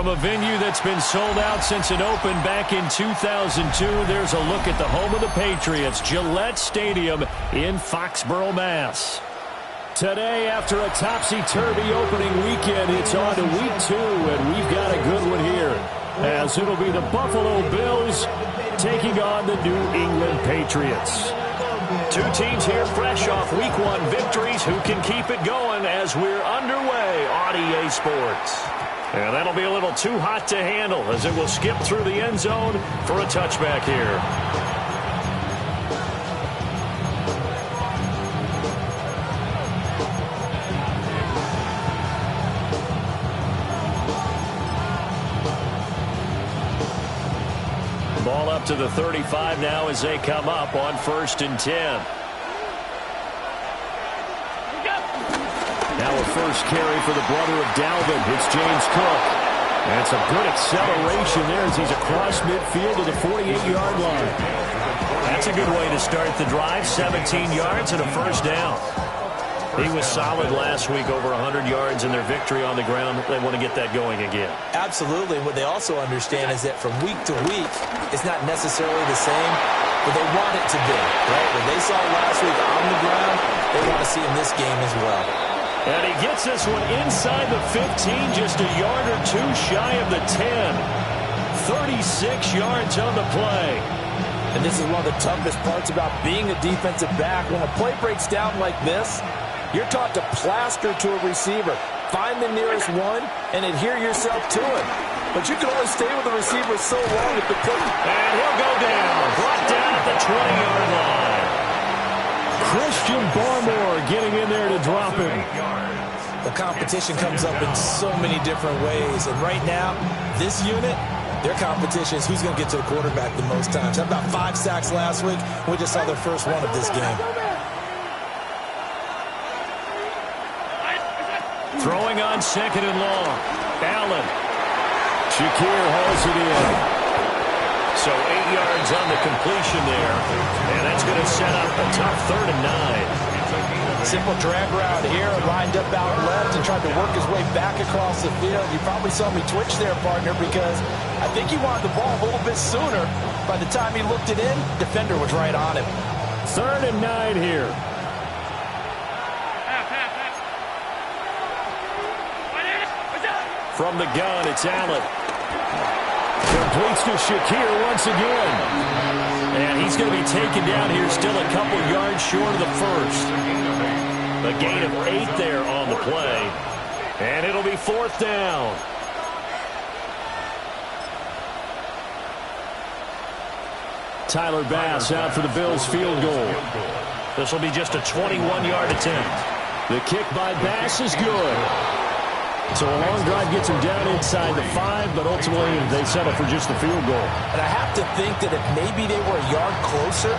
From a venue that's been sold out since it opened back in 2002, there's a look at the home of the Patriots, Gillette Stadium in Foxborough, Mass. Today, after a topsy-turvy opening weekend, it's on to week 2, and we've got a good one here, as it'll be the Buffalo Bills taking on the New England Patriots. Two teams here fresh off week 1 victories. Who can keep it going as we're underway on EA Sports? And that'll be a little too hot to handle as it will skip through the end zone for a touchback here. Ball up to the 35 now as they come up on 1st and 10. Now a first carry for the brother of Dalvin. It's James Cook. And it's a good acceleration there as he's across midfield to the 48-yard line. That's a good way to start the drive. 17 yards and a first down. He was solid last week, over 100 yards in their victory on the ground. They want to get that going again. Absolutely. What they also understand is that from week to week, it's not necessarily the same, but they want it to be, right? What they saw last week on the ground, they want to see in this game as well. And he gets this one inside the 15, just a yard or two shy of the 10. 36 yards on the play. And this is one of the toughest parts about being a defensive back. When a play breaks down like this, you're taught to plaster to a receiver. Find the nearest one and adhere yourself to it. But you can only stay with the receiver so long if the play... And he'll go down. Brought down at the 20-yard line. Christian Barmore getting in there to drop him. The competition comes up in so many different ways. And right now, this unit, their competition is who's going to get to the quarterback the most times. How about 5 sacks last week? We just saw their first one of this game. Throwing on 2nd and long. Allen. Shakir hauls it in. So 8 yards on the completion there. And that's going to set up a tough 3rd and 9. Simple drag route here, lined up out left and tried to work his way back across the field. You probably saw me twitch there, partner, because I think he wanted the ball a little bit sooner. By the time he looked it in, defender was right on him. 3rd and 9 here. From the gun, it's Allen. Completes to Shakir once again. And he's going to be taken down here, still a couple yards short of the first. A gain of 8 there on the play. And it'll be 4th down. Tyler Bass out for the Bills field goal. This will be just a 21-yard attempt. The kick by Bass is good. So a long drive gets him down inside the 5, but ultimately they settle for just the field goal. And I have to think that if maybe they were a yard closer,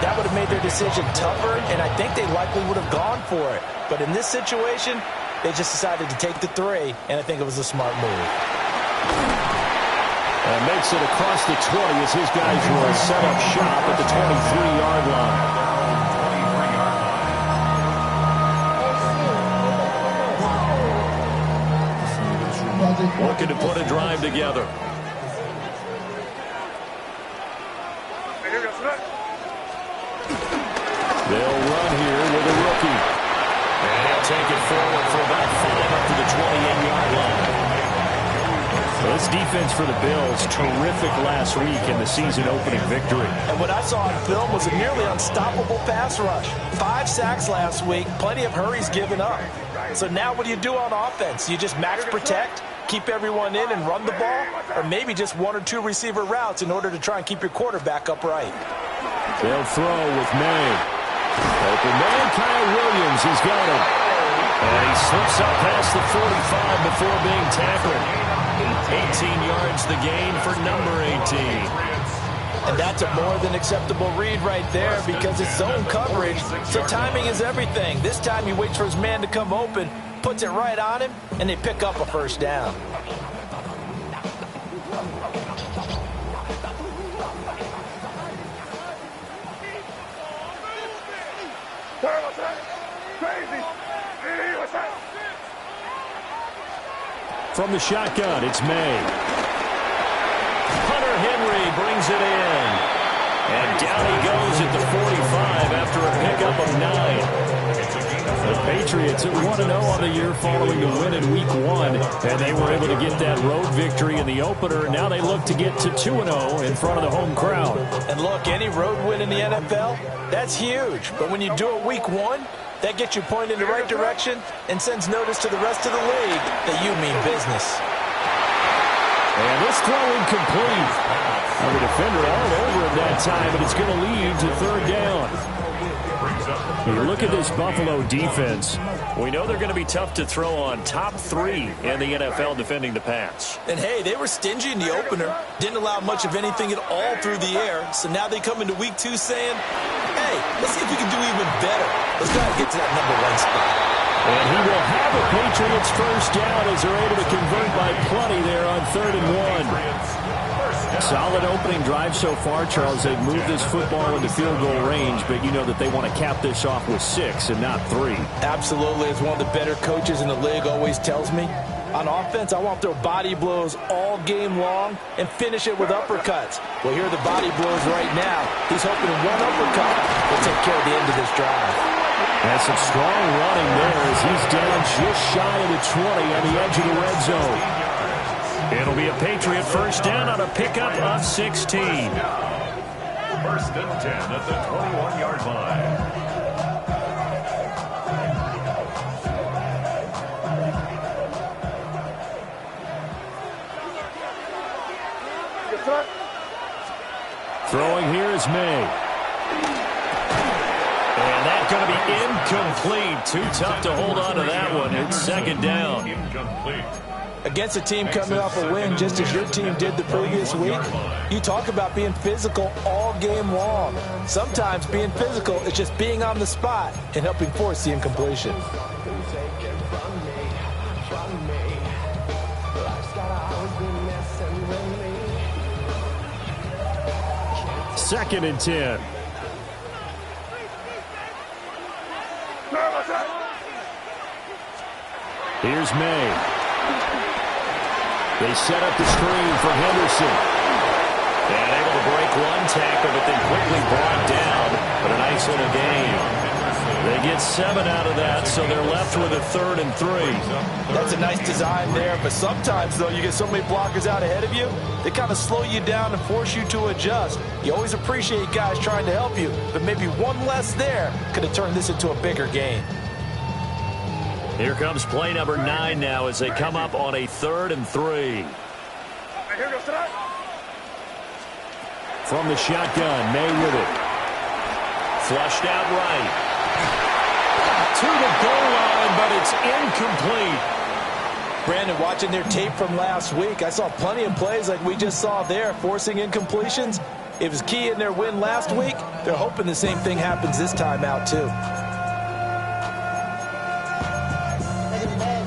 that would have made their decision tougher, and I think they likely would have gone for it. But in this situation, they just decided to take the 3, and I think it was a smart move. And makes it across the 20 as his guys will set up shop at the 23-yard line. Looking to put a drive together. They'll run here with a rookie. And he'll take it forward for about 5 up to the 28-yard line. Well, this defense for the Bills, terrific last week in the season-opening victory. And what I saw on film was a nearly unstoppable pass rush. 5 sacks last week, plenty of hurries given up. So now what do you do on offense? You just max protect, keep everyone in and run the ball, or maybe just 1 or 2 receiver routes in order to try and keep your quarterback upright. They'll throw with May. Open man, Kyle Williams, he's got him. And he slips up past the 45 before being tackled. 18 yards the gain for number 18. And that's a more than acceptable read right there because it's zone coverage, so timing is everything. This time he waits for his man to come open, puts it right on him, and they pick up a first down. From the shotgun, it's May. Hunter Henry brings it in. And down he goes at the 45 after a pickup of 9. The Patriots at 1-0 on the year following the win in Week 1. And they were able to get that road victory in the opener. Now they look to get to 2-0 in front of the home crowd. And look, any road win in the NFL, that's huge. But when you do it Week 1, that gets you pointed in the right direction and sends notice to the rest of the league that you mean business. And this throw incomplete. Well, the defender all over it that time, but it's going to lead to third down. You look at this Buffalo defense. We know they're going to be tough to throw on. Top 3 in the NFL defending the pass. And, hey, they were stingy in the opener. Didn't allow much of anything at all through the air. So now they come into Week 2 saying, hey, let's see if we can do even better. Let's try to get to that number 1 spot. And he will have the Patriots first down as they're able to convert by plenty there on 3rd and 1. Solid opening drive so far, Charles. They've moved this football into field goal range, but you know that they want to cap this off with 6 and not 3. Absolutely. As one of the better coaches in the league always tells me, on offense, I want their body blows all game long and finish it with uppercuts. Well, here are the body blows right now. He's hoping one uppercut will take care of the end of this drive. That's some strong running there as he's down just shy of the 20 on the edge of the red zone. It'll be a Patriot first down on a pickup of 16. 1st and 10 at the 21-yard line. Throwing here is May. And that's going to be incomplete. Too tough to hold on to that one. It's 2nd down. Incomplete. Against a team coming off a win just as your team did the previous week, you talk about being physical all game long. Sometimes being physical is just being on the spot and helping force the incompletion. 2nd and 10. Here's May. They set up the screen for Henderson. And able to break one tackle, but then quickly brought down. But a nice little gain. They get 7 out of that, so they're left with a 3rd and 3. That's a nice design there, but sometimes, though, you get so many blockers out ahead of you, they kind of slow you down and force you to adjust. You always appreciate guys trying to help you, but maybe one less there could have turned this into a bigger game. Here comes play number 9 now as they come up on a 3rd and 3. From the shotgun, May with it. Flushed out right. To the goal line, but it's incomplete. Brandon, watching their tape from last week, I saw plenty of plays like we just saw there, forcing incompletions. It was key in their win last week. They're hoping the same thing happens this time out, too.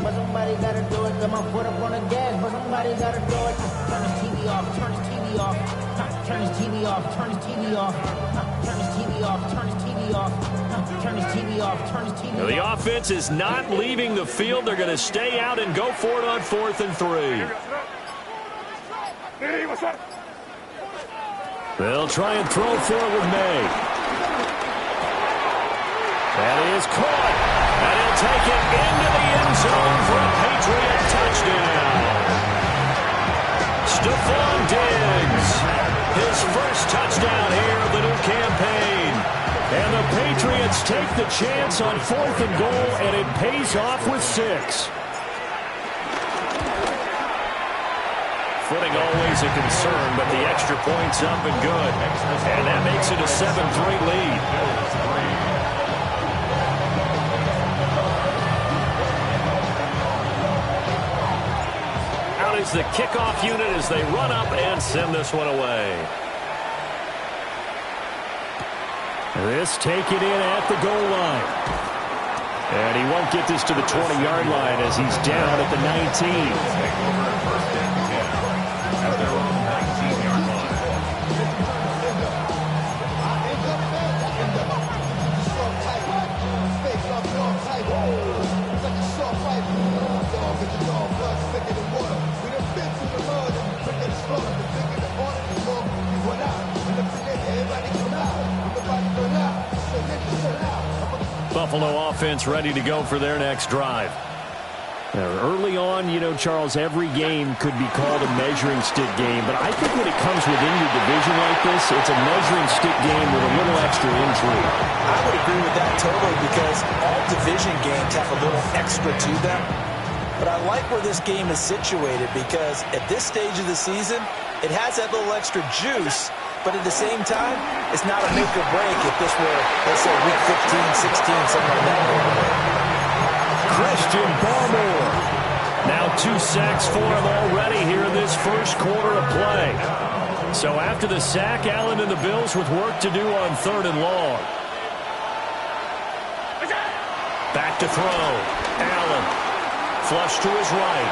But somebody gotta do it. Got my foot up on the gas, but somebody gotta do it. Turn his TV off, turn his TV off. Turn his TV off, turn his TV off. Turn his TV off, turn his TV off. Turn his TV off, turn his TV off. The offense is not leaving the field. They're going to stay out and go for it on 4th and 3. They'll try and throw for it with May. That is caught. And he'll take it into the end zone for a Patriot touchdown. Stephon Diggs, his first touchdown here of the new campaign. And the Patriots take the chance on 4th and goal, and it pays off with 6. Footing always a concern, but the extra point's up and good. And that makes it a 7-3 lead. Out is the kickoff unit as they run up and send this one away. This taken in at the goal line. And he won't get this to the 20-yard line as he's down at the 19. Buffalo offense ready to go for their next drive. Early on, you know, Charles, every game could be called a measuring stick game, but I think when it comes within your division like this, it's a measuring stick game with a little extra intrigue. I would agree with that totally, because all division games have a little extra to them. But I like where this game is situated, because at this stage of the season, it has that little extra juice, but at the same time, it's not a make or break if this were, let's say, week 15, 16, something like that. Christian Barmore. Now 2 sacks for him already here in this first quarter of play. So after the sack, Allen and the Bills with work to do on 3rd and long. Back to throw. Allen. Flush to his right.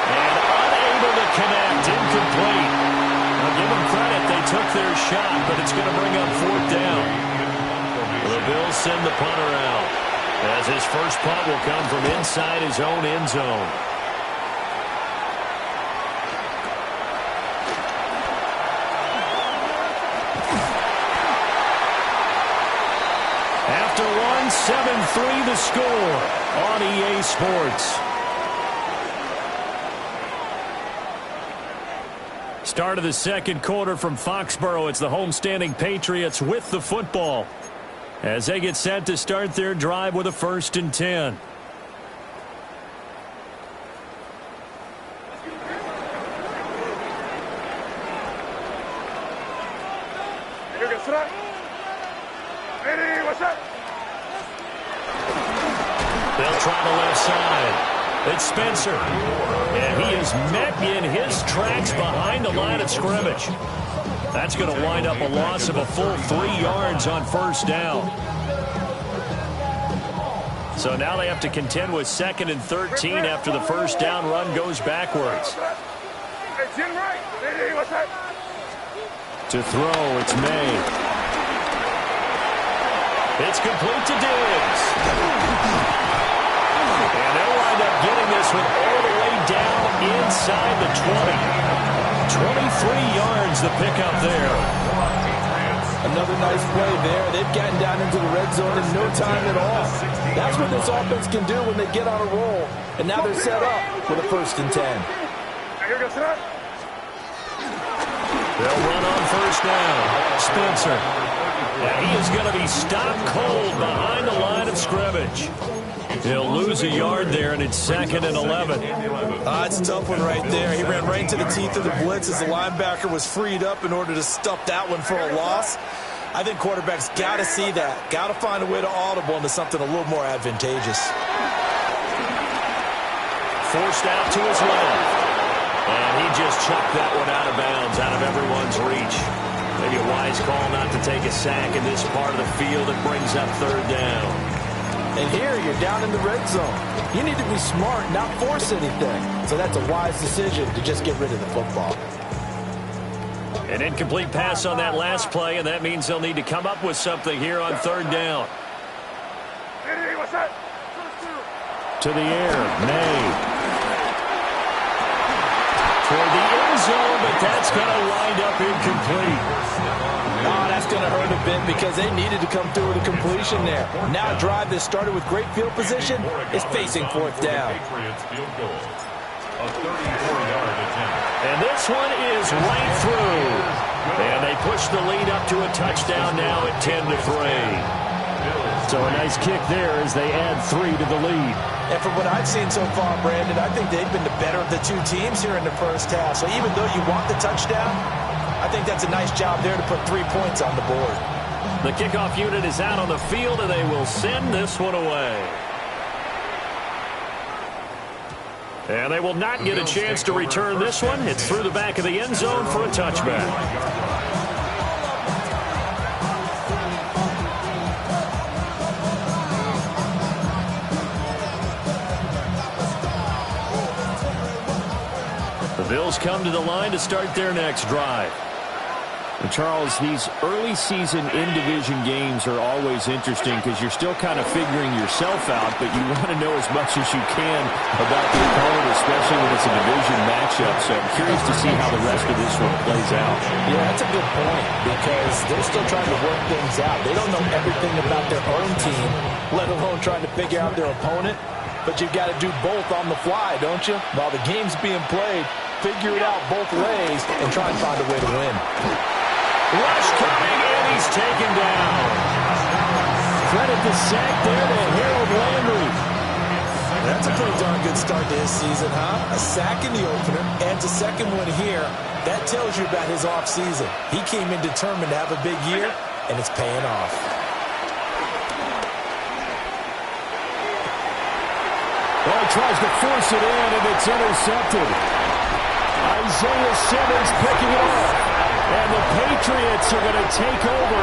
And unable to connect. Incomplete. I'll give them credit. They took their shot, but it's going to bring up 4th down. The Bills send the punter out, as his first punt will come from inside his own end zone. After one, 7-3 the score on EA Sports. Start of the second quarter from Foxborough. It's the homestanding Patriots with the football, as they get set to start their drive with a 1st and 10. They'll try the left side. It's Spencer. And he is met in his tracks behind the line of scrimmage. That's going to wind up a loss of a full 3 yards on 1st down. So now they have to contend with 2nd and 13 after the 1st down run goes backwards. To throw, it's May. It's complete to Diggs. And they'll wind up getting this one all the way down inside the 20. 23 yards the pickup there. Another nice play there. They've gotten down into the red zone in no time at all. That's what this offense can do when they get on a roll. And now they're set up with a 1st and 10. They'll run on 1st down. Spencer. And he is going to be stopped cold behind the line of scrimmage. He'll lose a yard there, and it's 2nd and 11. It's a tough one right there. He ran right into the teeth of the blitz as the linebacker was freed up in order to stuff that one for a loss. I think quarterbacks got to see that. Got to find a way to audible into something a little more advantageous. Forced out to his left. And he just chucked that one out of bounds, out of everyone's reach. Maybe a wise call not to take a sack in this part of the field that brings up 3rd down. And here you're down in the red zone. You need to be smart, not force anything. So that's a wise decision to just get rid of the football. An incomplete pass on that last play, and that means they'll need to come up with something here on 3rd down. To the air, May. Toward the end zone, but that's going to wind up incomplete. Oh, that's going to hurt a bit because they needed to come through with a completion there. Now a drive that started with great field position is facing 4th down. And this one is right through. And they push the lead up to a touchdown now at 10-3. So a nice kick there as they add 3 to the lead. And from what I've seen so far, Brandon, I think they've been the better of the 2 teams here in the first half. So even though you want the touchdown, I think that's a nice job there to put 3 points on the board. The kickoff unit is out on the field, and they will send this one away. And they will not get a chance to return this one. It's through the back of the end zone for a touchback. The Bills come to the line to start their next drive. And Charles, these early season in-division games are always interesting because you're still kind of figuring yourself out, but you want to know as much as you can about the opponent, especially when it's a division matchup. So I'm curious to see how the rest of this one plays out. Yeah, that's a good point because they're still trying to work things out. They don't know everything about their own team, let alone trying to figure out their opponent. But you've got to do both on the fly, don't you? While the game's being played, figure it out both ways and try and find a way to win. Rush coming, and he's taken down. Credit the sack there to Harold Landry. That's a pretty darn good start to his season, huh? A sack in the opener and a second one here. That tells you about his offseason. He came in determined to have a big year, and it's paying off. Well, he tries to force it in, and it's intercepted. Isaiah Simmons picking it up. And the Patriots are going to take over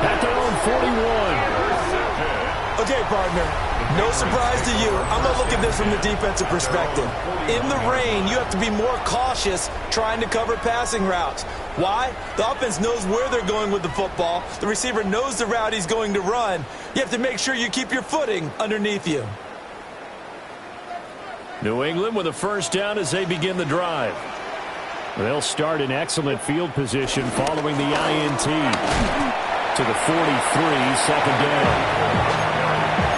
at their own 41. Okay, partner, no surprise to you. I'm going to look at this from the defensive perspective. In the rain, you have to be more cautious trying to cover passing routes. Why? The offense knows where they're going with the football. The receiver knows the route he's going to run. You have to make sure you keep your footing underneath you. New England with a first down as they begin the drive. They'll start in excellent field position following the INT to the 43, second down.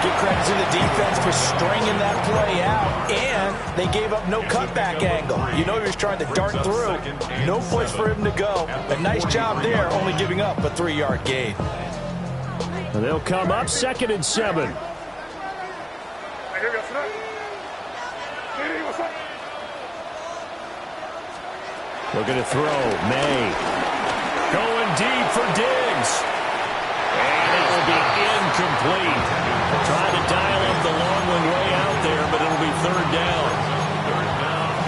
Give credit to the defense for stringing that play out, and they gave up no cutback angle. You know he was trying to dart through. No place for him to go. A nice job there, only giving up a 3-yard gain. And they'll come up 2nd and 7. Looking to throw. May. Going deep for Diggs. And it will be incomplete. Trying to dial up the long one way out there, but it'll be 3rd down.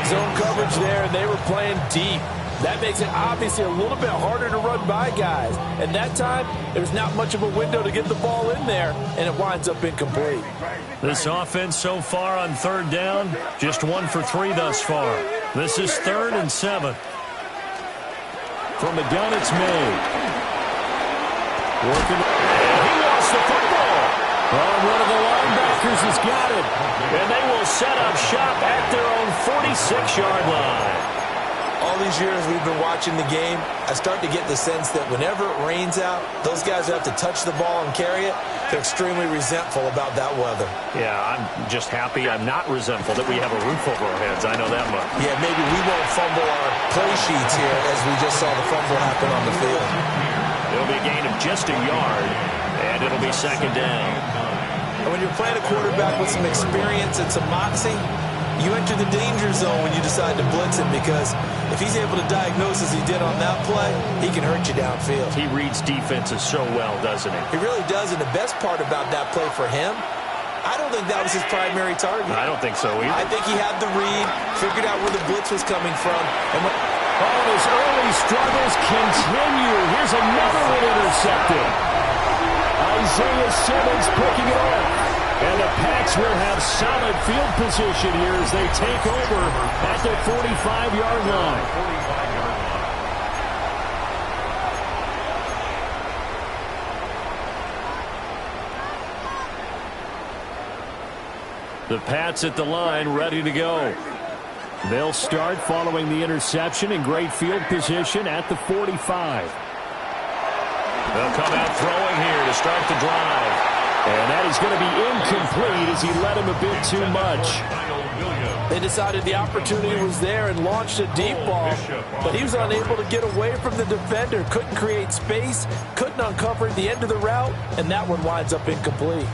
Zone coverage there, and they were playing deep. That makes it obviously a little bit harder to run by guys. And that time, there's not much of a window to get the ball in there, and it winds up incomplete. This offense so far on 3rd down, just 1 for 3 thus far. This is 3rd and 7. From the gun, it's May. Working. He lost the football. Oh, one of the linebackers has got it. And they will set up shop at their own 46-yard line. All these years we've been watching the game, I start to get the sense that whenever it rains out, those guys who have to touch the ball and carry it, they're extremely resentful about that weather. Yeah, I'm just happy I'm not resentful that we have a roof over our heads. I know that much. Yeah, maybe we won't fumble our play sheets here as we just saw the fumble happen on the field. It'll be a gain of just a yard, and it'll be 2nd down. And when you're playing a quarterback with some experience and some moxie, you enter the danger zone when you decide to blitz him, because if he's able to diagnose as he did on that play, he can hurt you downfield. He reads defenses so well, doesn't he? He really does, and the best part about that play for him, I don't think that was his primary target. I don't think so either. I think he had the read, figured out where the blitz was coming from. And his early struggles continue. Here's another one intercepted. Isaiah Simmons picking it up. And the Pats will have solid field position here as they take over at their 45-yard line. The Pats at the line, ready to go. They'll start following the interception in great field position at the 45. They'll come out throwing here to start the drive. And that is going to be incomplete as he led him a bit too much. They decided the opportunity was there and launched a deep ball, but he was unable to get away from the defender, couldn't create space, couldn't uncover the end of the route, and that one winds up incomplete.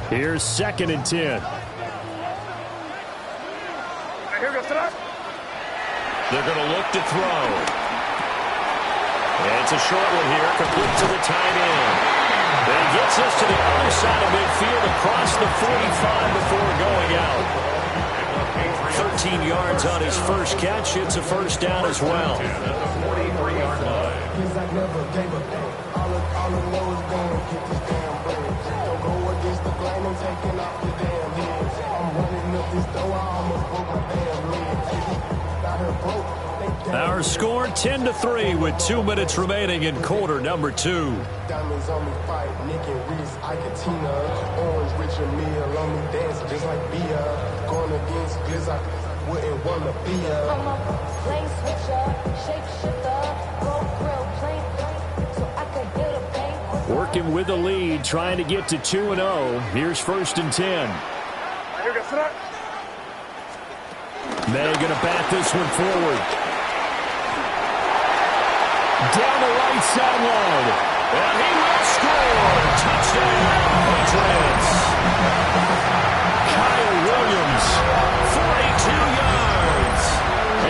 Here's 2nd and 10. They're going to look to throw. And it's a short one here, complete to the tight end. Then he gets us to the other side of midfield across the 45 before going out. 13 yards on his first catch. It's a first down as well. Your score 10-3 with 2 minutes remaining in quarter number 2. Diamonds on me fight, Nick and Reese, Ike and Tina. Orange, Richard Mille on me dancing just like Bia. Going against Gliz, I wouldn't want to be a. I'm a lane switcher, shape shifter, go grill, plain, so I could hit a paint. Working with the lead, trying to get to 2-0. Here's 1st and 10. May going to bat this one forward. Down the right sideline. And he will score. Touchdown, Patriots. Kyle Williams, 42 yards.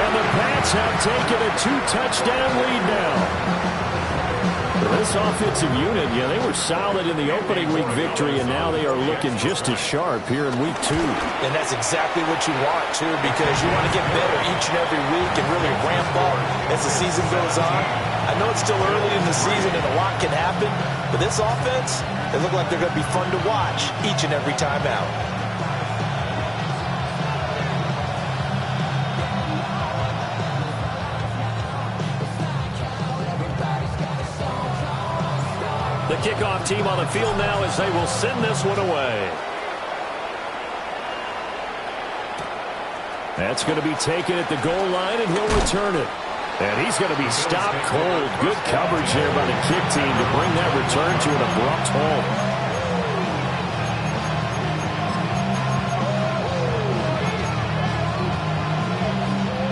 And the Pats have taken a 2-touchdown lead now. This offensive unit, they were solid in the opening week victory, and now they are looking just as sharp here in week 2. And that's exactly what you want, too, because you want to get better each and every week and really ramp up as the season goes on. I know it's still early in the season and a lot can happen, but this offense, they look like they're going to be fun to watch each and every time out. The kickoff team on the field now as they will send this one away. That's going to be taken at the goal line, and he'll return it. And he's going to be stopped cold. Good coverage there by the kick team to bring that return to an abrupt halt.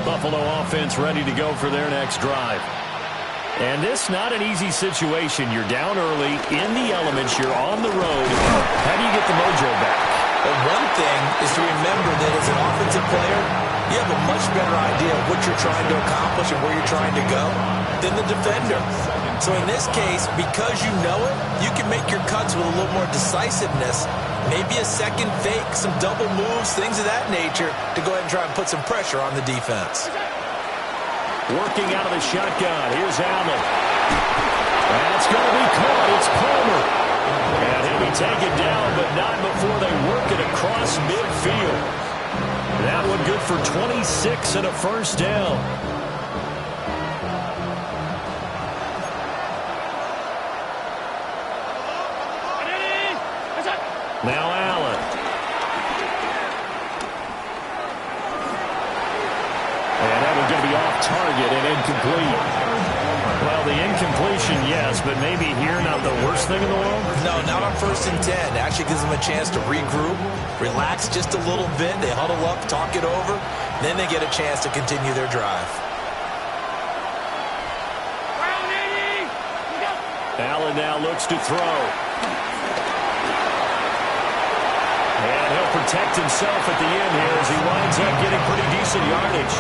Buffalo offense ready to go for their next drive. And this not an easy situation. You're down early, in the elements, you're on the road. How do you get the mojo back? Well, one thing is to remember that as an offensive player, you have a much better idea of what you're trying to accomplish and where you're trying to go than the defender. So in this case, because you know it, you can make your cuts with a little more decisiveness. Maybe a second fake, some double moves, things of that nature to go ahead and try and put some pressure on the defense. Working out of the shotgun. Here's Allen. That's going to be caught. It's Palmer. And he'll be taken down, but not before they work it across midfield. That one good for 26 and a first down. Now Allen. And that one's going to be off target and incomplete. Well, the incompletion, yes, but maybe here not the worst thing in the world? No, not on 1st and 10. It actually gives them a chance to regroup, relax just a little bit. They huddle up, talk it over. Then they get a chance to continue their drive. Allen now looks to throw. And he'll protect himself at the end here as he winds up getting pretty decent yardage.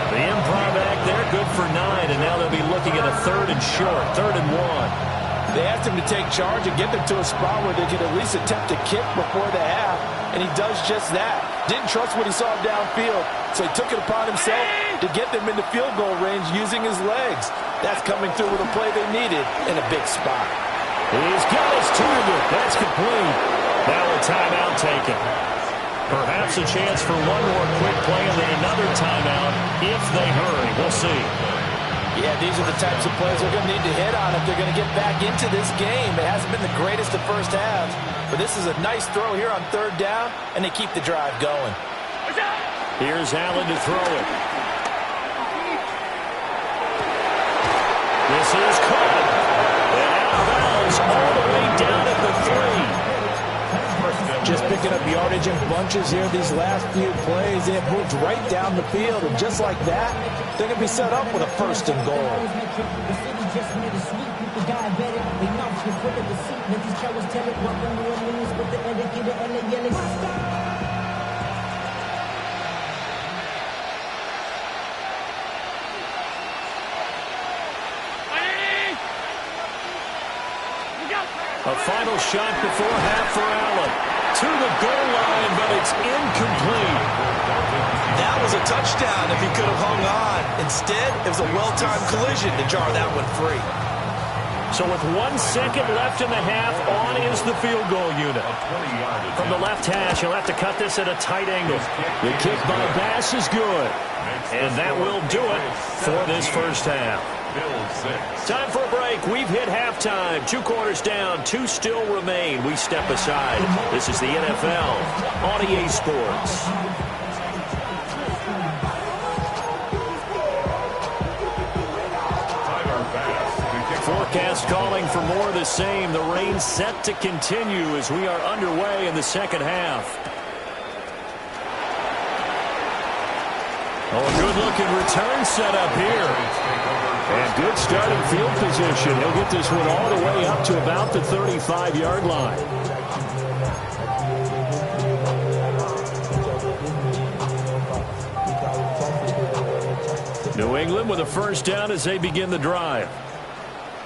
The improv back there, good for 9, and now they'll be looking at a 3rd and short, 3rd and 1. They asked him to take charge and get them to a spot where they could at least attempt to kick before the half, and he does just that. Didn't trust what he saw downfield, so he took it upon himself to get them into field goal range using his legs. That's coming through with a play they needed in a big spot. He's got his target. That's complete. Now a timeout taken. Perhaps a chance for one more quick play and then another timeout if they hurry. We'll see. Yeah, these are the types of plays they're going to need to hit on if they're going to get back into this game. It hasn't been the greatest of first halves, but this is a nice throw here on 3rd down, and they keep the drive going. Here's Allen to throw it. This is caught. And out of bounds all the way down at the 3. Just picking up yardage in bunches here these last few plays. They have moved right down the field, and just like that, they're going to be set up with a 1st and goal. A final shot before half for Allen. To the goal line, but it's incomplete. That was a touchdown if he could have hung on. Instead, it was a well-timed collision to jar that one free. So with 1 second left in the half, on is the field goal unit. From the left hash, he'll have to cut this at a tight angle. The kick by Bass is good. And that will do it for this first half. Time for a break. We've hit halftime. 2 quarters down. 2 still remain. We step aside. This is the NFL on EA Sports. Forecast calling for more of the same. The rain set to continue as we are underway in the second half. Oh, a good-looking return set up here. And good starting field position. He'll get this one all the way up to about the 35-yard line. New England with a first down as they begin the drive.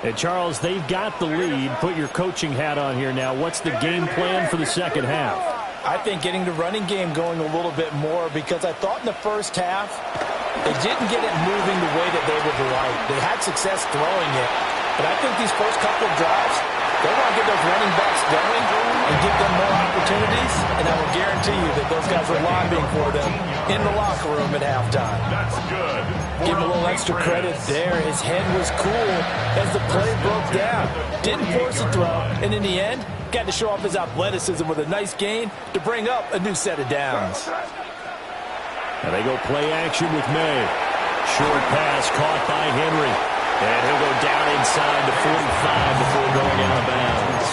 And, Charles, they've got the lead. Put your coaching hat on here now. What's the game plan for the second half? I think getting the running game going a little bit more, because I thought in the first half they didn't get it moving the way that they would like. They had success throwing it, but I think these first couple of drives, they want to get those running backs going and give them more opportunities, and I will guarantee you that those guys are lobbying for them in the locker room at halftime. That's good. Give him a little extra credit there. His head was cool as the play broke down. Didn't force a throw, and in the end, got to show off his athleticism with a nice gain to bring up a new set of downs. And they go play action with May. Short pass caught by Henry. And he'll go down inside the 45 before going out of bounds.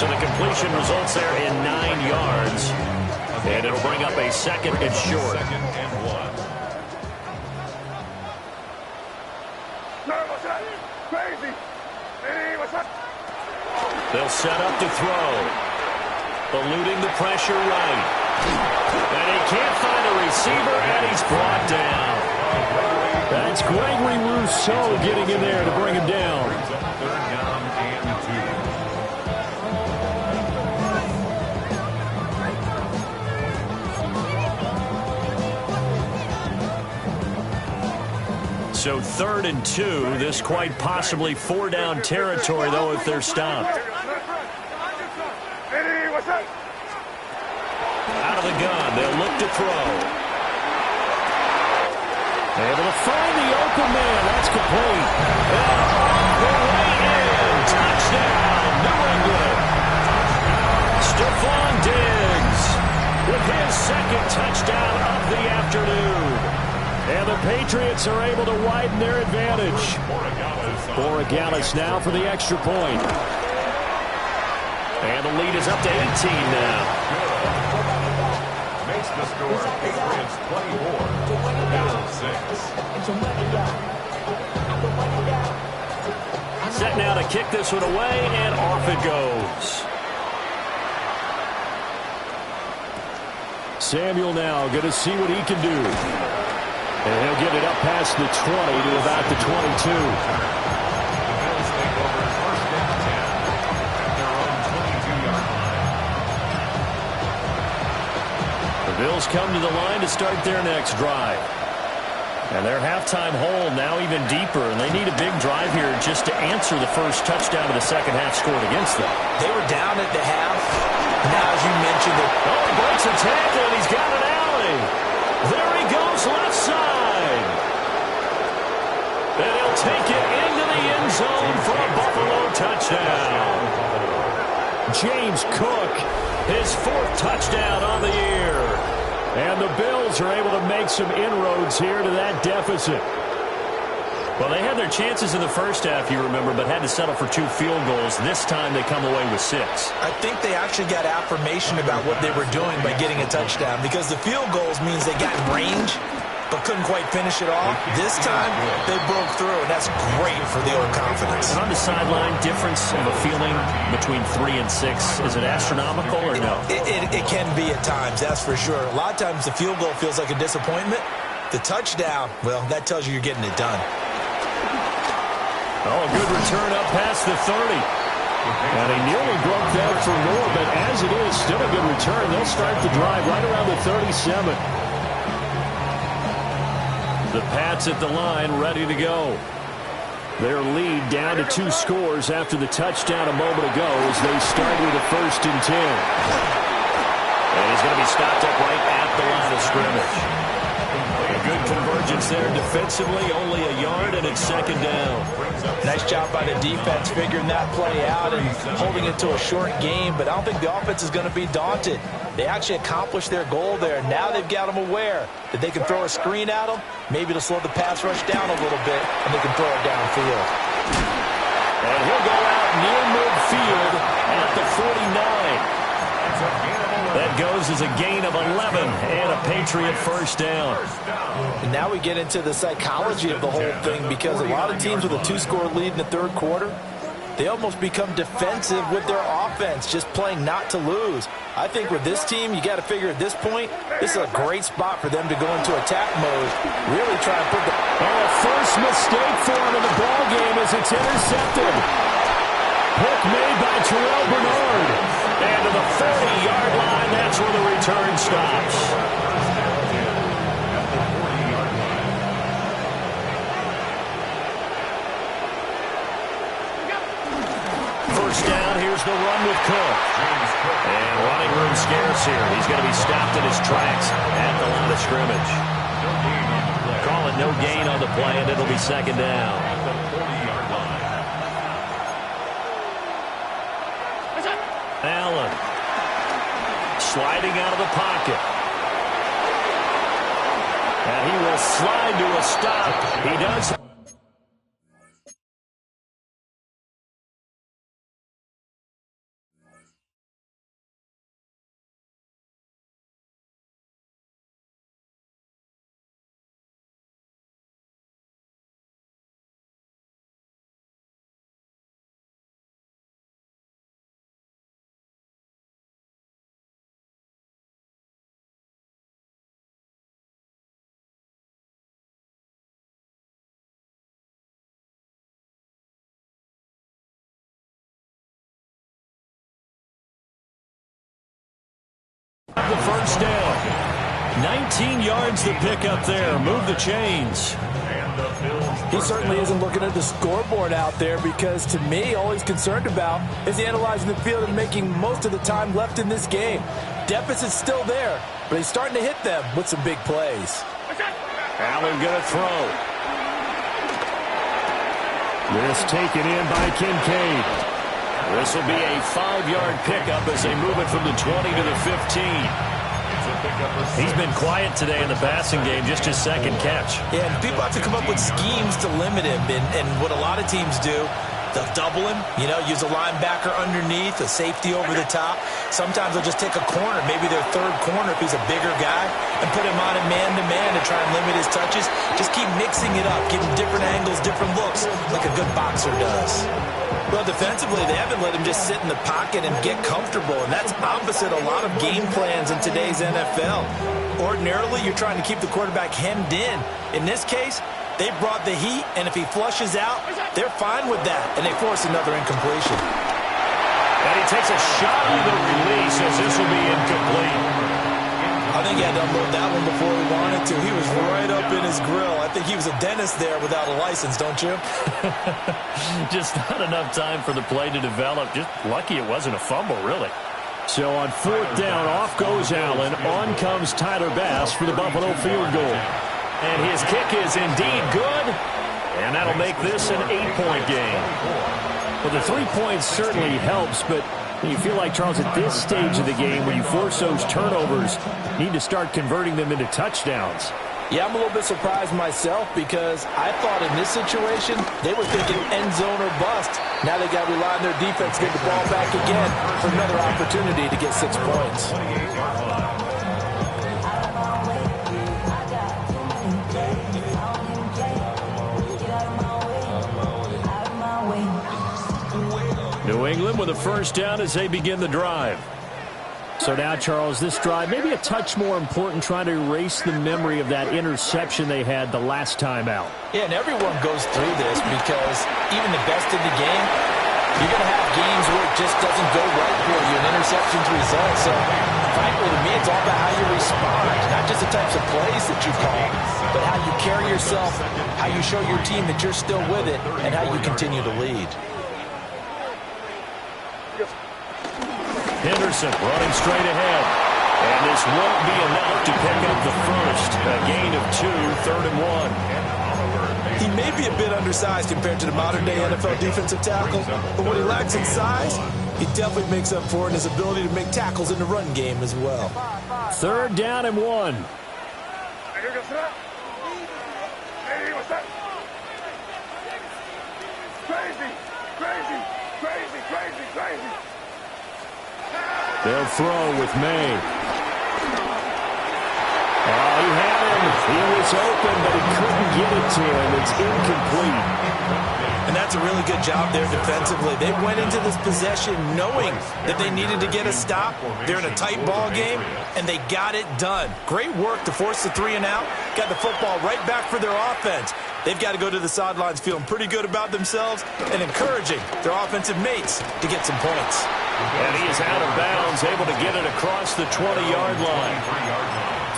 So the completion results there in 9 yards. And it'll bring up a second and short. They'll set up to throw. Eluding the pressure right. And he can't find a receiver, and he's brought down. That's Gregory Rousseau getting in there to bring him down. So 3rd and 2. This quite possibly 4-down territory, though, if they're stopped. Out of the gun, they'll look to throw. Able to find the open man. That's complete. And the way in. Touchdown, New England. Stephon Diggs with his second touchdown of the afternoon. And the Patriots are able to widen their advantage. Borregales now for the extra point. And the lead is up to 18 now. Makes the score Patriots 24, Bills 6. Set now to kick this one away, and off it goes. Samuel now going to see what he can do. And he'll get it up past the 20 to about the 22. Bills come to the line to start their next drive. And their halftime hole now even deeper, and they need a big drive here just to answer the first touchdown of the second half scored against them. They were down at the half. Now, as you mentioned, he breaks a tackle, and he's got an alley. There he goes, left side. And he'll take it into the end zone for a Buffalo touchdown. James Cook, his 4th touchdown on the year. And the Bills are able to make some inroads here to that deficit. Well, they had their chances in the first half, you remember, but had to settle for 2 field goals. This time they come away with 6. I think they actually got affirmation about what they were doing by getting a touchdown, because the field goals means they got in range but couldn't quite finish it off. This time, they broke through, and that's great for the old confidence. And on the sideline, difference of a feeling between 3 and 6, is it astronomical or no? It can be at times, that's for sure. A lot of times the field goal feels like a disappointment. The touchdown, well, that tells you you're getting it done. Oh, a good return up past the 30. And he nearly broke that for more, but as it is, still a good return. They'll start the drive right around the 37. The Pats at the line, ready to go. Their lead down to 2 scores after the touchdown a moment ago as they start with a 1st and 10. And he's going to be stopped up right at the line of scrimmage. A good convergence there defensively, only a yard, and it's 2nd down. Nice job by the defense figuring that play out and holding it to a short game, but I don't think the offense is going to be daunted. They actually accomplished their goal there. Now they've got them aware that they can throw a screen at them. Maybe it'll slow the pass rush down a little bit, and they can throw it downfield. And he'll go out near midfield at the 49. That goes as a gain of 11 and a Patriot 1st down. And now we get into the psychology of the whole thing, because a lot of teams with a 2-score lead in the 3rd quarter, they almost become defensive with their offense, just playing not to lose. I think with this team, you got to figure at this point, this is a great spot for them to go into attack mode, really try and put the... And a first mistake for him in the ball game as it's intercepted. Pick made by Terrell Bernard. And to the 40-yard line, that's where the return stops. First down, here's the run with Cook. And running room scarce here. He's going to be stopped in his tracks at the line of scrimmage. Call it no gain on the play, and it'll be 2nd down. Allen sliding out of the pocket. And he will slide to a stop. He does. The first down. 19 yards to pick up there. Move the chains. He certainly isn't looking at the scoreboard out there, because to me, all he's concerned about is analyzing the field and making most of the time left in this game. Deficit's still there, but he's starting to hit them with some big plays. Allen going to throw. This taken in by Kincaid. This will be a 5-yard pickup as they move it from the 20 to the 15. He's been quiet today in the passing game, just his 2nd catch. Yeah, and people have to come up with schemes to limit him, and what a lot of teams do, they'll double him, use a linebacker underneath, a safety over the top. Sometimes they'll just take a corner, maybe their 3rd corner if he's a bigger guy, and put him on a man-to-man to try and limit his touches. Just keep mixing it up, give him different angles, different looks, like a good boxer does. Well, defensively, they haven't let him just sit in the pocket and get comfortable, and that's opposite a lot of game plans in today's NFL. Ordinarily, you're trying to keep the quarterback hemmed in. In this case, they brought the heat, and if he flushes out, they're fine with that, and they force another incompletion. And he takes a shot on the release as this will be incomplete. I think he had to unload that one before he wanted to. He was right up in his grill. I think he was a dentist there without a license, don't you? Just not enough time for the play to develop. Just lucky it wasn't a fumble, really. So on 4th down, off goes Allen. On comes Tyler Bass for the Buffalo field goal. And his kick is indeed good. And that'll make this an 8-point game. Well, the 3 points certainly helps, but you feel like, Charles, at this stage of the game, when you force those turnovers, you need to start converting them into touchdowns. Yeah, I'm a little bit surprised myself, because I thought in this situation, they were thinking end zone or bust. Now they got to rely on their defense to get the ball back again for another opportunity to get 6 points. New England with a first down as they begin the drive. So now, Charles, this drive maybe a touch more important, trying to erase the memory of that interception they had the last time out. Yeah, and everyone goes through this, because even the best in the game, you're going to have games where it just doesn't go right for you, and interceptions result. So, frankly, to me, It's all about how you respond, not just the types of plays that you call, but how you carry yourself, how you show your team that you're still with it, and how you continue to lead. Henderson running straight ahead. And this won't be enough to pick up the first. A gain of 2, 3rd and 1. He may be a bit undersized compared to the modern-day NFL defensive tackle, but what he lacks in size, he definitely makes up for it in his ability to make tackles in the run game as well. 3rd down and 1. Crazy. They'll throw with May. Oh, he had him. He was open, but he couldn't get it to him. It's incomplete. And that's a really good job there defensively. They went into this possession knowing that they needed to get a stop. They're in a tight ball game, and they got it done. Great work to force the 3 and out. Got the football right back for their offense. They've got to go to the sidelines feeling pretty good about themselves and encouraging their offensive mates to get some points. And he is out of bounds, able to get it across the 20-yard line.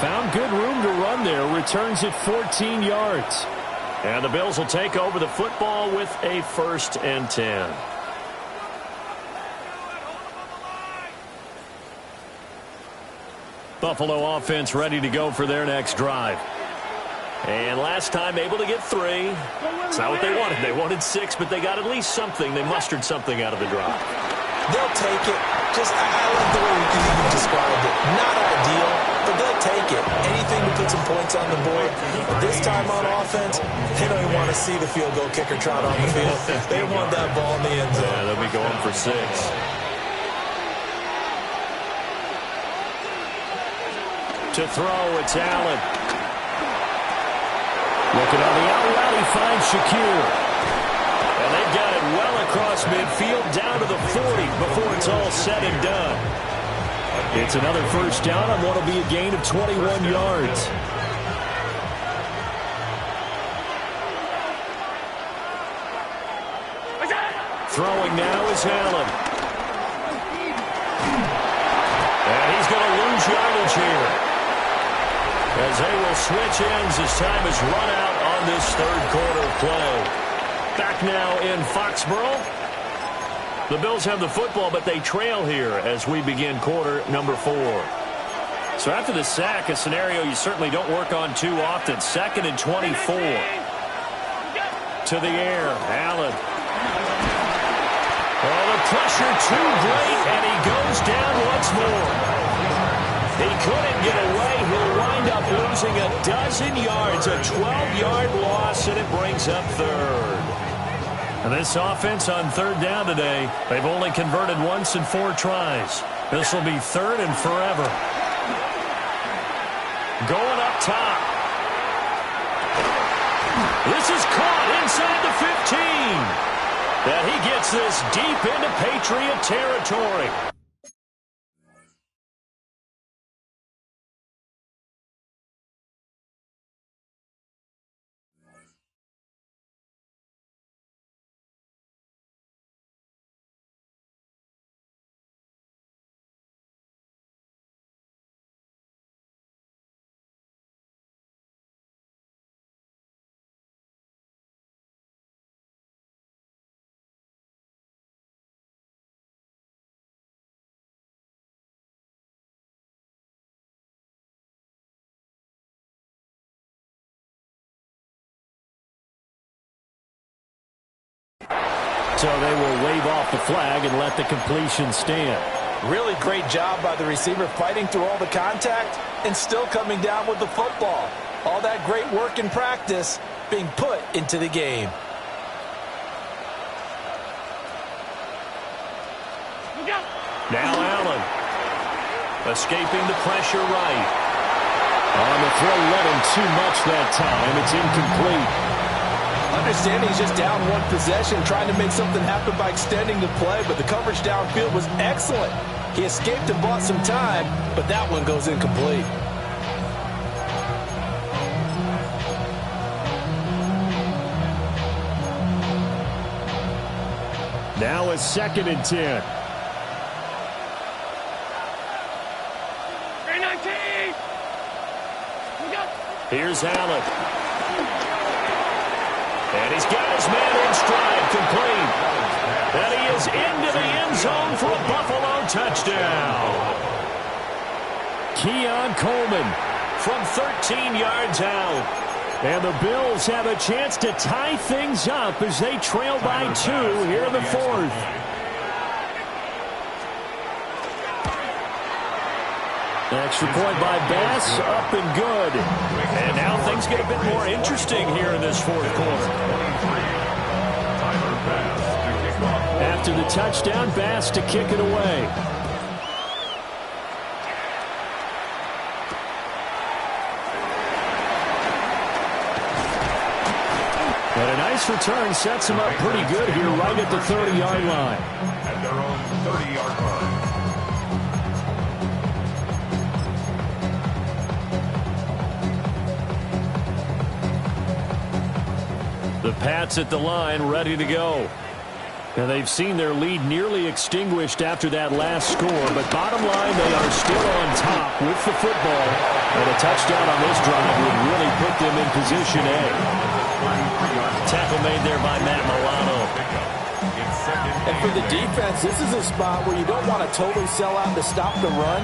Found good room to run there. Returns it 14 yards. And the Bills will take over the football with a 1st and 10. Buffalo offense ready to go for their next drive. And last time able to get 3. It's not what they wanted. They wanted 6, but they got at least something. They mustered something out of the drive. They'll take it. I like the way you described it. Not ideal, but they'll take it. Anything to put some points on the board. But this time on offense, they don't even want to see the field goal kicker trot on the field. They want that ball in the end zone. Yeah, they'll be going for 6. To throw, it's Allen. Looking on the out route, he finds Shakir. And they've got it well across midfield, down to the 40 before it's all said and done. It's another 1st down on what will be a gain of 21 yards. Throwing now is Allen. And he's going to lose yardage here, as they will switch ends as time is run out on this 3rd quarter play. Back now in Foxborough. The Bills have the football, but they trail here as we begin quarter number 4. So after the sack, a scenario you certainly don't work on too often. 2nd and 24. To the air, Allen. Oh, the pressure too great, and he goes down once more. He couldn't get away. He'll wind up losing a dozen yards, a 12-yard loss, and it brings up 3rd. And this offense on 3rd down today, they've only converted once in 4 tries. This will be 3rd and forever. Going up top. This is caught inside the 15. And he gets this deep into Patriot territory. So they will wave off the flag and let the completion stand. Really great job by the receiver fighting through all the contact and still coming down with the football. All that great work in practice being put into the game. Now Allen. Escaping the pressure right. On the throw, let him too much that time. It's incomplete. Understanding he's just down 1 possession, trying to make something happen by extending the play, but the coverage downfield was excellent. He escaped and bought some time, but that one goes incomplete. Now a 2nd and 10. Here's Allen. And he's got his man in stride, complete. And he is into the end zone for a Buffalo touchdown. Keon Coleman from 13 yards out. And the Bills have a chance to tie things up as they trail by 2 here in the 4th. Extra point by Bass, up and good. And now things get a bit more interesting here in this 4th quarter. After the touchdown, Bass to kick it away. And a nice return sets him up pretty good here right at the 30-yard line. At their own 30-yard line. The Pats at the line, ready to go. And they've seen their lead nearly extinguished after that last score. But bottom line, they are still on top with the football. And a touchdown on this drive would really put them in position A. Tackle made there by Matt Milano. And for the defense, this is a spot where you don't want to totally sell out to stop the run.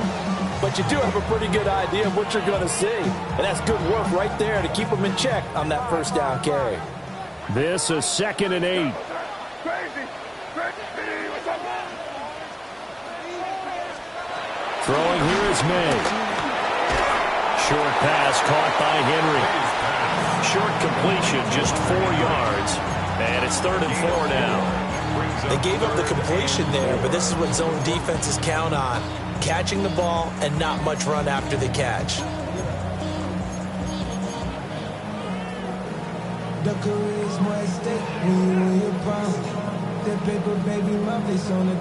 But you do have a pretty good idea of what you're going to see. And that's good work right there to keep them in check on that first down carry. This is 2nd and 8. Throwing here is May. Short pass caught by Henry. Short completion, just 4 yards. And it's 3rd and 4 now. They gave up the completion there, but this is what zone defenses count on. Catching the ball and not much run after the catch.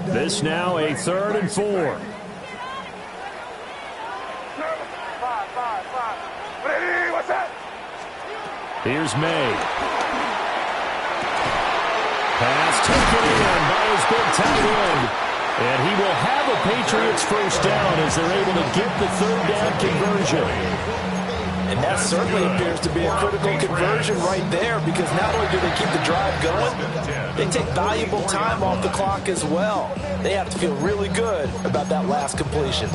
This now a 3rd and 4. Here's May. Pass taken in by his big tight end. And he will have a Patriots first down as they're able to get the 3rd down conversion. And that certainly appears to be a critical conversion right there, because not only do they keep the drive going, they take valuable time off the clock as well. They have to feel really good about that last completion.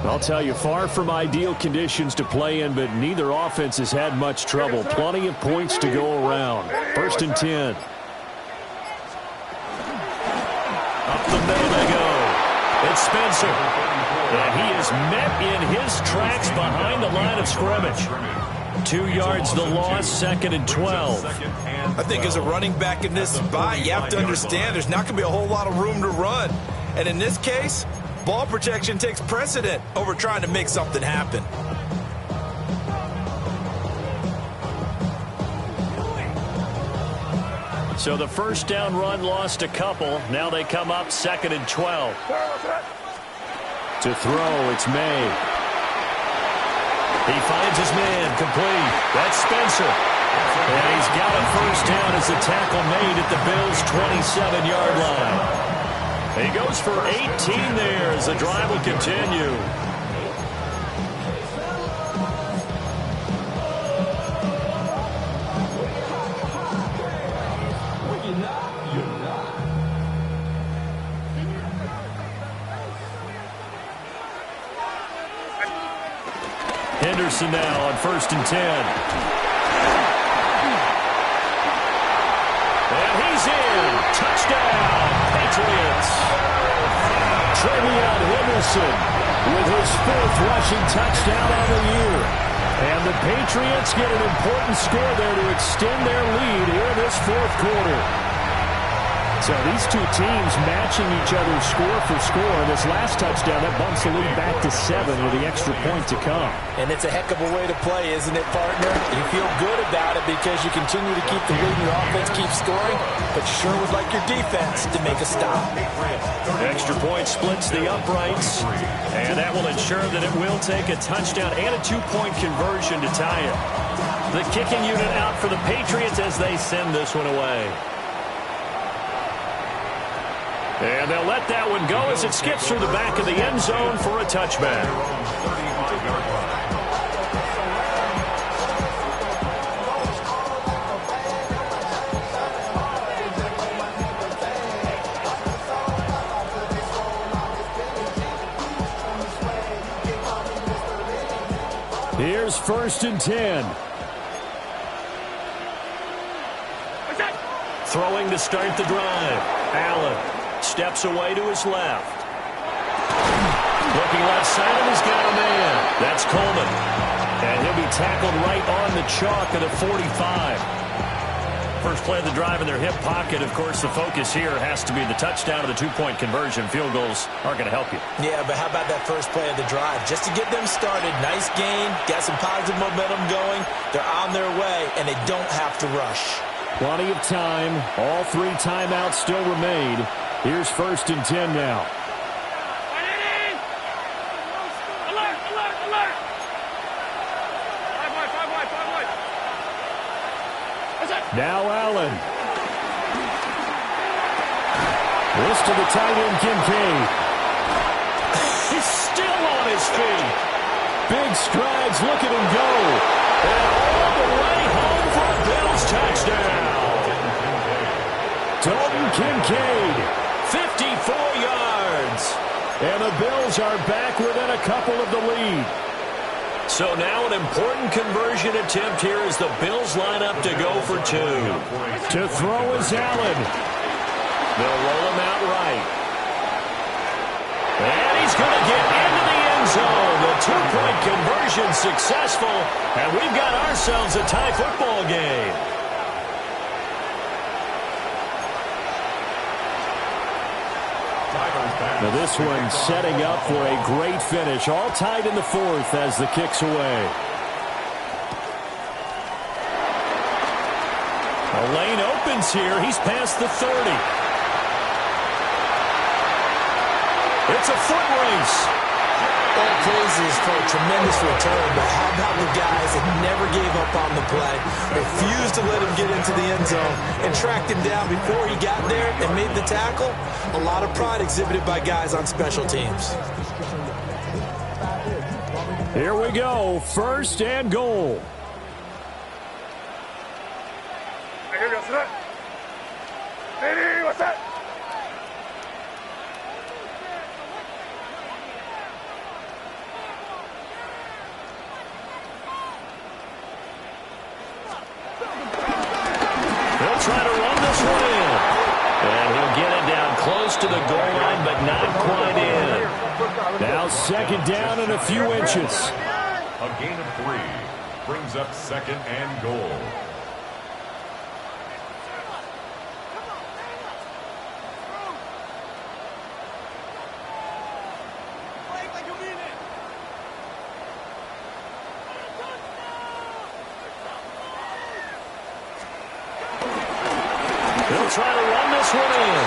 I'll tell you, far from ideal conditions to play in, but neither offense has had much trouble. Plenty of points to go around. 1st and 10. Up the middle they go. It's Spencer. And he is met in his tracks behind the line of scrimmage. 2 yards the loss, 2nd and 12. I think as a running back in this spot, you have to understand there's not going to be a whole lot of room to run. And in this case, ball protection takes precedent over trying to make something happen. So the first down run lost a couple. Now they come up 2nd and 12. To throw, it's May. He finds his man, complete. That's Spencer. And he's got a first down as the tackle made at the Bills' 27-yard line. He goes for 18 there as the drive will continue. Henderson now on 1st and 10. And he's in. Touchdown, Patriots. Trevion Henderson with his 4th rushing touchdown of the year. And the Patriots get an important score there to extend their lead here in this 4th quarter. So these two teams matching each other score for score. And this last touchdown, that bumps the lead back to 7 with the extra point to come. And it's a heck of a way to play, isn't it, partner? You feel good about it because you continue to keep the lead and your offense keeps scoring, but you sure would like your defense to make a stop. Extra point splits the uprights, and that will ensure that it will take a touchdown and a 2-point conversion to tie it. The kicking unit out for the Patriots as they send this one away. And they'll let that one go as it skips through the back of the end zone for a touchback. Here's 1st and 10. Throwing to start the drive. Allen steps away to his left. Looking left side, and he's got a man. That's Coleman. And he'll be tackled right on the chalk at the 45. First play of the drive in their hip pocket. Of course, the focus here has to be the touchdown or the two-point conversion. Field goals aren't going to help you. Yeah, but how about that first play of the drive? Just to get them started, nice gain, got some positive momentum going. They're on their way, and they don't have to rush. Plenty of time. All 3 timeouts still remain. Here's 1st and 10 now. Alert, alert, alert! 5 wide. Now Allen. This to the tight end, Kincaid. He's still on his feet. Big strides, look at him go. And all the way home for a Bills touchdown. Dalton Kincaid, 54 yards. And the Bills are back within a couple of the lead. So now an important conversion attempt here as the Bills line up to go for 2. To throw is Allen. They'll roll him out right. And he's going to get into the end zone. The two-point conversion successful. And we've got ourselves a tie football game. Now this one setting up for a great finish. All tied in the 4th as the kick's away. A lane opens here. He's past the 30. It's a foot race. All praises for a tremendous return, but how about the guys that never gave up on the play, refused to let him get into the end zone, and tracked him down before he got there and made the tackle? A lot of pride exhibited by guys on special teams. Here we go, 1st and goal. What's that? He'll try to run this one in. And he'll get it down close to the goal line, but not quite in. Now 2nd down and a few inches. A gain of 3 brings up 2nd and goal. He'll try to run this one in.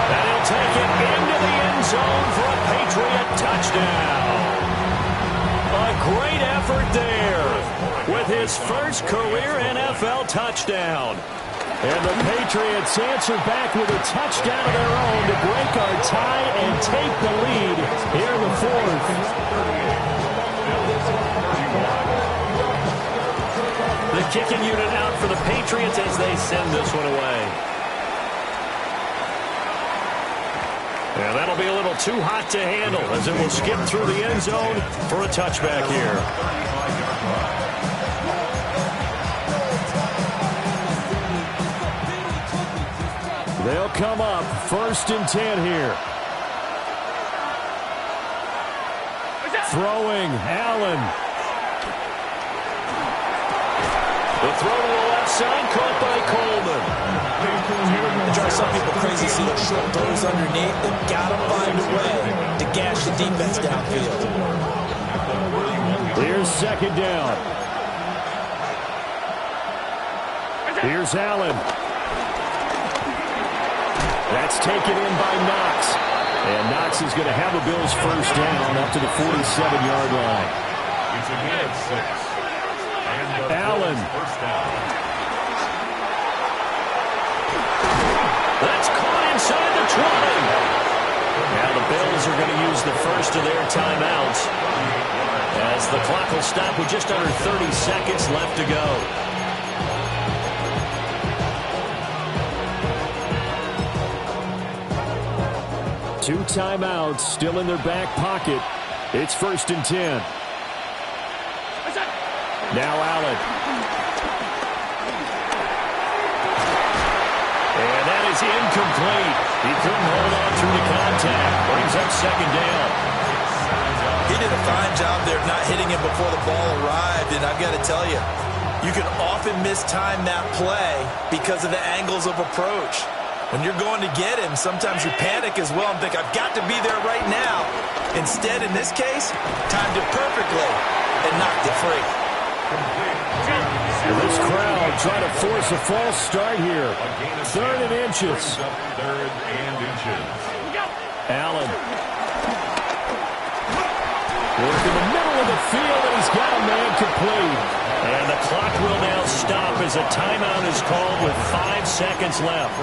And he'll take it into the end zone for a Patriot touchdown. A great effort there with his first career NFL touchdown. And the Patriots answer back with a touchdown of their own to break our tie and take the lead here in the 4th. The kicking unit out for the Patriots as they send this one away. And that'll be a little too hot to handle as it will skip through the end zone for a touchback here. They'll come up 1st and 10 here. Throwing, Allen. The throw to the left side, caught by Coleman. It drives some people crazy to see those short throws underneath. They've got to find a way to gash the defense downfield. Here's 2nd down. Here's Allen. That's taken in by Knox. And Knox is going to have a Bills 1st down up to the 47-yard line. It's a gain of 6. Allen the first of their timeouts, as the clock will stop with just under 30 seconds left to go. Two timeouts still in their back pocket. It's 1st and 10. Now Allen. And that is incomplete. He couldn't hold on through the contact. Brings up 2nd down. He did a fine job there not hitting him before the ball arrived, and I've got to tell you, you can often mistime that play because of the angles of approach. When you're going to get him, sometimes you panic as well and think, I've got to be there right now. Instead, in this case, timed it perfectly and knocked it free. This crowd trying to force a false start here. 3rd and inches. 3rd and inches. Allen. Work in the middle of the field, and he's got a man complete. And the clock will now stop as a timeout is called with 5 seconds left.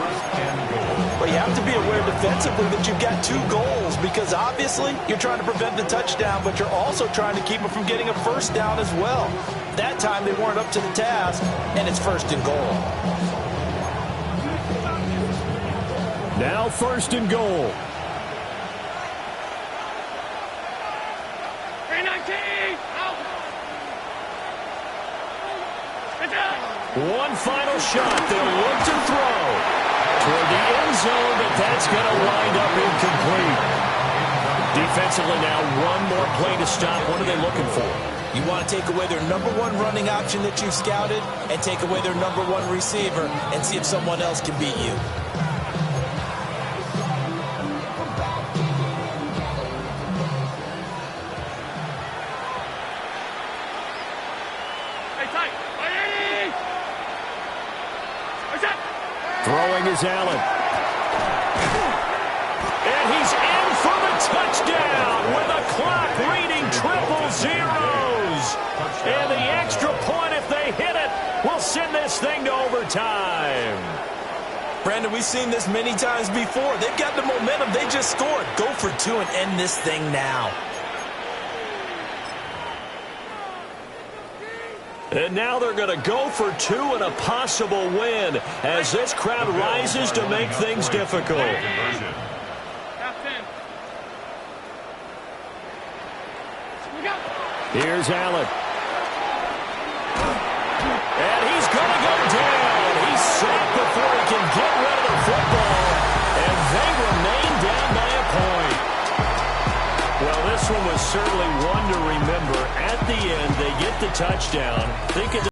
But you have to be aware defensively that you've got 2 goals, because obviously you're trying to prevent the touchdown, but you're also trying to keep them from getting a 1st down as well. That time they weren't up to the task, and it's 1st and goal. Now 1st and goal. 319! Out! One final shot. They'll look to throw toward the end zone, but that's going to wind up incomplete. Defensively now, one more play to stop. What are they looking for? You want to take away their #1 running option that you've scouted and take away their #1 receiver and see if someone else can beat you. Throwing is Allen. And he's in for the touchdown with the clock reading 000. And the extra point, if they hit it, will send this thing to overtime. Brandon, we've seen this many times before. They've got the momentum. They just scored. Go for 2 and end this thing now. And now they're going to go for 2 and a possible win as this crowd rises to make things difficult. Here's Allen. And he's going to go down. He's sacked before he can get rid of the football. And they remain down by a point. Well, this one was certainly one to remember. At the end, they get the touchdown. Think